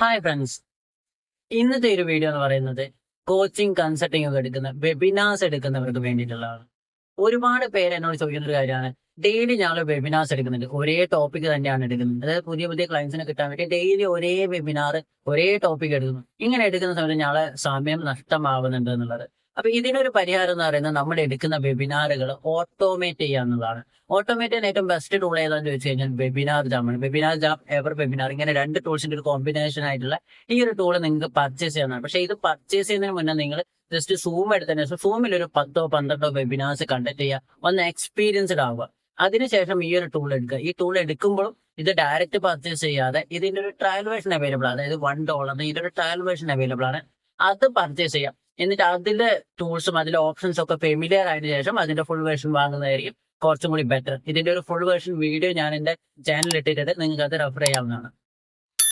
Hi friends, ഇന്നത്തെ ഒരു video എന്ന് പറയുന്നത് കോച്ചിങ് കൺസൾട്ടിങ് ഒക്കെ എടുക്കുന്ന വെബിനാർസ് എടുക്കുന്നവർക്ക് വേണ്ടിയിട്ടുള്ളതാണ്. ഒരുപാട് പേര് എന്നോട് ചോദിക്കുന്ന ഒരു കാര്യമാണ്, ഡെയിലി ഞങ്ങൾ വെബിനാർസ് എടുക്കുന്നുണ്ട്, ഒരേ ടോപ്പിക് തന്നെയാണ് എടുക്കുന്നത്. അതായത് പുതിയ പുതിയ ക്ലയൻസിനെ കിട്ടാൻ വേണ്ടി ഡെയിലി ഒരേ വെബിനാർ ഒരേ ടോപ്പിക് എടുക്കുന്നു. ഇങ്ങനെ എടുക്കുന്ന സമയത്ത് ഞങ്ങളെ സമയം നഷ്ടമാവുന്നുണ്ട് എന്നുള്ളത്. അപ്പൊ ഇതിനൊരു പരിഹാരം എന്ന് പറയുന്നത് നമ്മൾ എടുക്കുന്ന വെബിനാറുകൾ ഓട്ടോമേറ്റ് ചെയ്യുക എന്നുള്ളതാണ്. ഓട്ടോമേറ്റ് ചെയ്യാൻ ഏറ്റവും ബെസ്റ്റ് ടൂൾ ഏതാണെന്ന് ചോദിച്ചു കഴിഞ്ഞാൽ വെബിനാർ ജാമാണ്. വെബിനാർ ജാം, എവർ വെബിനാർ, ഇങ്ങനെ രണ്ട് ടൂൾസിന്റെ ഒരു കോമ്പിനേഷൻ ആയിട്ടുള്ള ഈ ഒരു ടൂൾ നിങ്ങൾക്ക് പർച്ചേസ് ചെയ്യാനാണ്. പക്ഷേ ഇത് പർച്ചേസ് ചെയ്യുന്നതിന് മുന്നേ നിങ്ങൾ ജസ്റ്റ് സൂം എടുത്തതിന് ശേഷം സൂമിൽ ഒരു 10-12 വെബിനാർസ് കണ്ടക്ട് ചെയ്യുക, ഒന്ന് എക്സ്പീരിയൻസ്ഡ് ആവുക. അതിനുശേഷം ഈ ഒരു ടൂൾ എടുക്കുക. ഈ ടൂൾ എടുക്കുമ്പോഴും ഇത് ഡയറക്റ്റ് പർച്ചേസ് ചെയ്യാതെ ഇതിന്റെ ഒരു ട്രയൽ വേർഷൻ അവൈലബിൾ ആണ്. അതായത് $1 ഇതിന്റെ ഒരു ട്രയൽ വേർഷൻ അവൈലബിൾ ആണ്. അത് പർച്ചേസ് ചെയ്യാം. എന്നിട്ട് അതിന്റെ ടൂൾസും അതിന്റെ ഓപ്ഷൻസും ഒക്കെ ഫെമിലിയർ ആയതിനു ശേഷം അതിന്റെ ഫുൾ വേർഷൻ വാങ്ങുന്നതായിരിക്കും കുറച്ചും കൂടി ബെറ്റർ. ഇതിന്റെ ഒരു ഫുൾ വേർഷൻ വീഡിയോ ഞാൻ എന്റെ ചാനലിൽ ഇട്ടിട്ടുണ്ട്, നിങ്ങൾക്ക് അത് റെഫർ ചെയ്യാവുന്നതാണ്.